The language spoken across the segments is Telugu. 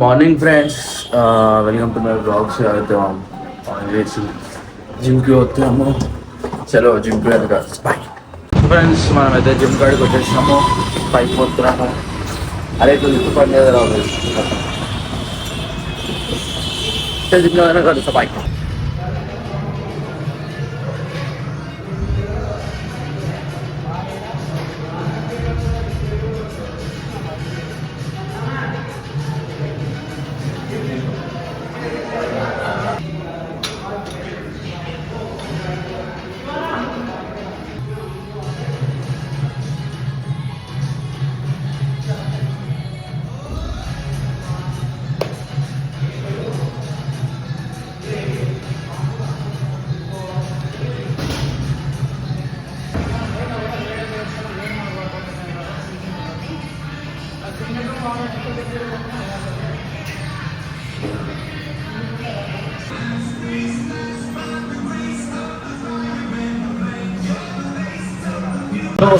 Morning friends, welcome to my blogs. అయితే వేసి జిమ్కి వస్తున్నాము. చలో జిమ్కి వెళ్తా. బాయ్ ఫ్రెండ్స్, మనమైతే జిమ్ కాడికి వచ్చేసినాము. పైకి పోతున్నాము. అరే కొంచెం పని మీద రాదు. జిమ్లో కలుస్తా. బాయ్.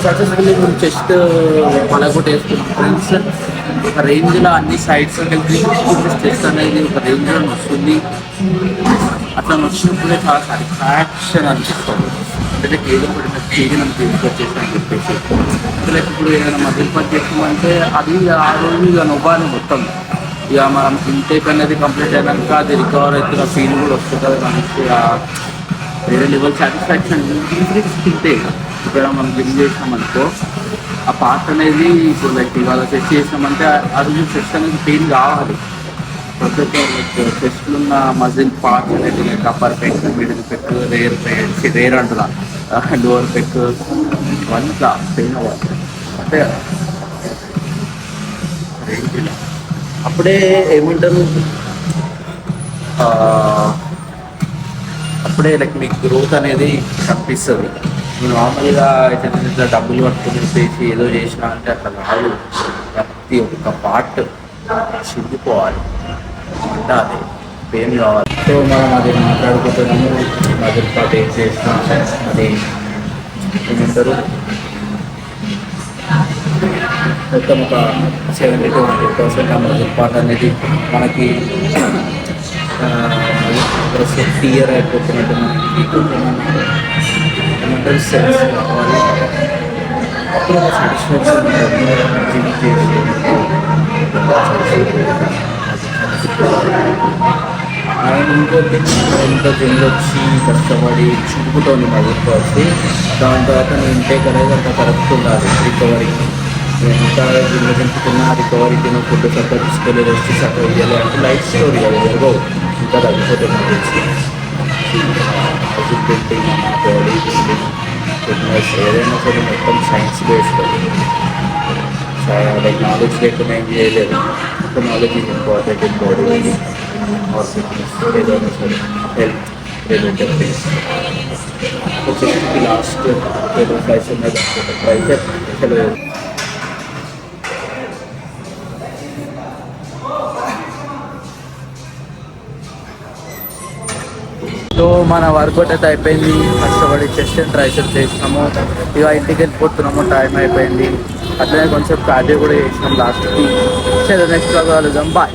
సక్సెస్ఫుల్లీ చెస్ట్ పలగొట్టేసుకున్నాం ఫ్రెండ్స్. ఒక రేంజ్లో అన్ని సైడ్స్ చెస్ట్ అనేది ఒక రేంజ్లో వస్తుంది. అట్లా వచ్చినప్పుడే చాలా సాటిస్ఫాక్షన్ అనిపిస్తుంది. అంటే కేజీ పడిన కేజీ నన్ను తీసుకొచ్చేసి అని చెప్పేసి అసలు ఇప్పుడు ఏదైనా మజిల్ పని చేస్తామంటే అది ఆ రోజు ఇక నొబ్బాని మొత్తం ఇక మనం ఇంటేక్ అనేది కంప్లీట్ అయినాక అది రికవర్ అవుతున్న ఫీల్ కూడా వస్తుంది. మంచిగా వేరే లెవెల్ సాటిస్ఫాక్షన్ తింటే ఇక్కడ మనం జిమ్ చేసినామనుకో ఆ పార్ట్ అనేది ఇప్పుడు లైక్ ఇవాళ చెస్ట్ చేసినామంటే ఆ రోజు చెస్ట్ అనేది పెయిన్ కావాలి. ప్రతి ఒక్క చెస్ట్లో ఉన్న మజిల్ పార్ట్స్ అనేది లైక్ అప్పర్ పెక్, మిడిల్ పెక్, రేర్ అంటున్నా లోవర్ పెక్ ఇవన్నీ పెయిన్ అవ్వాలి. అంటే అప్పుడే ఏమంటారు, అప్పుడే లైక్ మీకు గ్రోత్ అనేది కనిపిస్తుంది. నార్మల్గా అయితే ఇట్లా డబ్బులు పట్టుకుని చేసి ఏదో చేసినా అంటే అట్లా కాదు. ప్రతి ఒక్క పార్ట్ చిరిగిపోవాలి అంటే అది పెయిన్ కావాలి. సో మనం అది మాట్లాడుకుంటున్నాము. మజిల్ పార్ట్ ఏం చేసినా అది ఏమంటారు మొత్తం ఒక 70 to 100% ఆ మజిల్ పార్ట్ అనేది మనకి క్లియర్ అయిపోతున్నట్టు మనకి సెన్స్ కావాలి. అప్పుడు ఒక సాటిస్ఫాక్షన్ ఉంటుంది జిమ్ చేసి. అండ్ ఇంకోటి ఎంత జిమ్లో వచ్చి కష్టపడి చూపుతోంది మజిల్తో వచ్చి దాని తర్వాత నేను ఇంటేక్ అనేది అంత కరెక్ట్ ఉండాలి. రికవరీకి ఎంత జిమ్లో తింటున్నా రికవరీకి నువ్వు ఫుడ్ సరిగ్గా తీసుకోలేదు, రెస్ట్ సరిగ్గా ఇవ్వాలి అంటే లైఫ్ స్టోరీ అది జరగవు. ఇంకా తగ్గిపోతే మజిల్స్ మజిల్ బిల్డింగ్ మన బాడీ బిల్డింగ్ ఫిట్నెస్ ఏదైనా సరే మొత్తం సైన్స్ బేస్డ్. లైక్ నాలెడ్జ్ లేకుండా ఏం చేయలేదు. ఒక knowledge is important in body building or fitness ఏదైనా సరే హెల్త్ రిలేటెడ్ థింగ్స్. వచ్చేసి లాస్ట్ టేబుల్ ఫ్లైస్ ఉన్నది అయితే అసలు సో మన వర్కౌట్ అయితే అయిపోయింది. కష్టపడి చెస్ట్ అండ్ ట్రైసెప్స్ చేసినాము. ఇక ఇంటికి వెళ్ళిపోతున్నాము, టైం అయిపోయింది. అట్లనే కొంచెం కార్డియో కూడా చేసినాం లాస్ట్కి. సరే నెక్స్ట్ కలుద్దాం. బాయ్.